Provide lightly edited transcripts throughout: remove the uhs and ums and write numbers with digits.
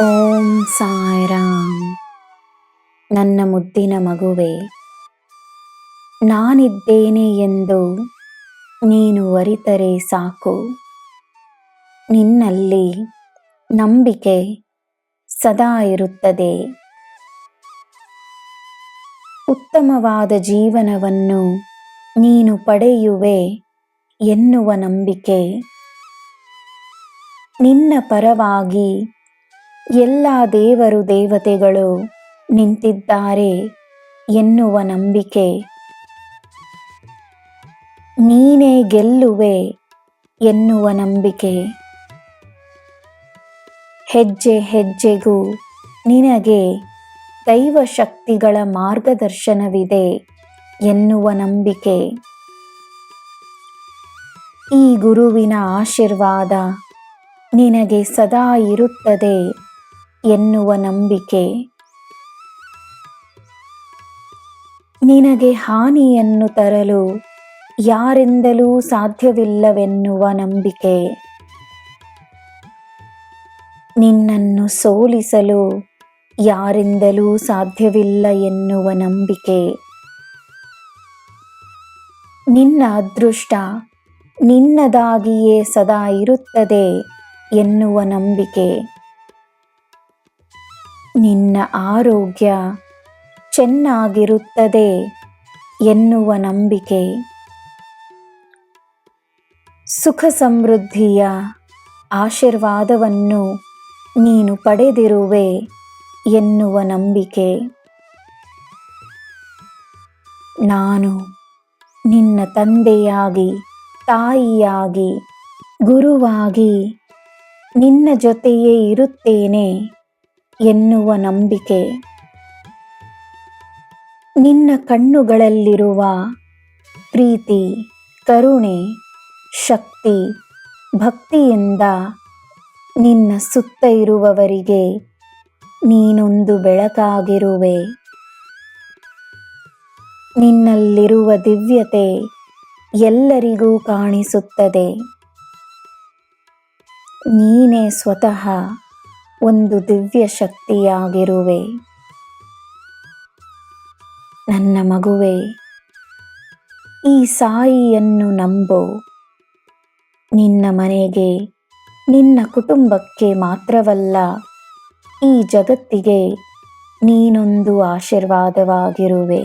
ಓಂ ಸಾಯಿರಾಮ್. ನನ್ನ ಮುದ್ದಿನ ಮಗುವೆ, ನಾನಿದ್ದೇನೆ ಎಂದು ನೀನು ಅರಿತರೆ ಸಾಕು. ನಿನ್ನಲ್ಲಿ ನಂಬಿಕೆ ಸದಾ ಇರುತ್ತದೆ. ಉತ್ತಮವಾದ ಜೀವನವನ್ನು ನೀನು ಪಡೆಯುವೆ ಎನ್ನುವ ನಂಬಿಕೆ, ನಿನ್ನ ಪರವಾಗಿ ಎಲ್ಲ ದೇವರು ದೇವತೆಗಳು ನಿಂತಿದ್ದಾರೆ ಎನ್ನುವ ನಂಬಿಕೆ, ನೀನೇ ಗೆಲ್ಲುವೆ ಎನ್ನುವ ನಂಬಿಕೆ, ಹೆಜ್ಜೆ ಹೆಜ್ಜೆಗೂ ನಿನಗೆ ದೈವ ಶಕ್ತಿಗಳ ಮಾರ್ಗದರ್ಶನವಿದೆ ಎನ್ನುವ ನಂಬಿಕೆ, ಈ ಗುರುವಿನ ಆಶೀರ್ವಾದ ನಿನಗೆ ಸದಾ ಇರುತ್ತದೆ ಎನ್ನುವ ನಂಬಿಕೆ, ನಿನಗೆ ಹಾನಿಯನ್ನು ತರಲು ಯಾರಿಂದಲೂ ಸಾಧ್ಯವಿಲ್ಲವೆನ್ನುವ ನಂಬಿಕೆ, ನಿನ್ನನ್ನು ಸೋಲಿಸಲು ಯಾರಿಂದಲೂ ಸಾಧ್ಯವಿಲ್ಲ ಎನ್ನುವ ನಂಬಿಕೆ, ನಿನ್ನ ಅದೃಷ್ಟ ನಿನ್ನದಾಗಿಯೇ ಸದಾ ಇರುತ್ತದೆ ಎನ್ನುವ ನಂಬಿಕೆ, ನಿನ್ನ ಆರೋಗ್ಯ ಚೆನ್ನಾಗಿರುತ್ತದೆ ಎನ್ನುವ ನಂಬಿಕೆ, ಸುಖ ಸಮೃದ್ಧಿಯ ಆಶೀರ್ವಾದವನ್ನು ನೀನು ಪಡೆದಿರುವೆ ಎನ್ನುವ ನಂಬಿಕೆ, ನಾನು ನಿನ್ನ ತಂದೆಯಾಗಿ, ತಾಯಿಯಾಗಿ, ಗುರುವಾಗಿ ನಿನ್ನ ಜೊತೆಯೇ ಇರುತ್ತೇನೆ ಎನ್ನುವ ನಂಬಿಕೆ, ನಿನ್ನ ಕಣ್ಣುಗಳಲ್ಲಿರುವ ಪ್ರೀತಿ, ಕರುಣೆ, ಶಕ್ತಿ, ಭಕ್ತಿಯಿಂದ ನಿನ್ನ ಸುತ್ತ ಇರುವವರಿಗೆ ನೀನೊಂದು ಬೆಳಕಾಗಿರುವೆ. ನಿನ್ನಲ್ಲಿರುವ ದಿವ್ಯತೆ ಎಲ್ಲರಿಗೂ ಕಾಣಿಸುತ್ತದೆ. ನೀನೇ ಸ್ವತಃ ಒಂದು ದಿವ್ಯ ಶಕ್ತಿಯಾಗಿರುವೆ. ನನ್ನ ಮಗುವೆ, ಈ ಸಾಯಿಯನ್ನು ನಂಬು. ನಿನ್ನ ಮನೆಗೆ, ನಿನ್ನ ಕುಟುಂಬಕ್ಕೆ ಮಾತ್ರವಲ್ಲ, ಈ ಜಗತ್ತಿಗೆ ನೀನೊಂದು ಆಶೀರ್ವಾದವಾಗಿರುವೆ.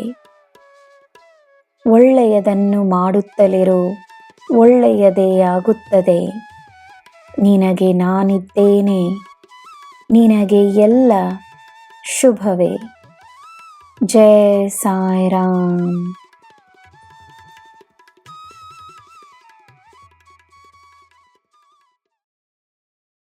ಒಳ್ಳೆಯದನ್ನು ಮಾಡುತ್ತಲಿರು, ಒಳ್ಳೆಯದೇ ಆಗುತ್ತದೆ. ನಿನಗೆ ನಾನಿದ್ದೇನೆ. ನಿನಗೆ ಎಲ್ಲ ಶುಭವೇ. ಜೈ ಸಾಯಿರಾಮ್.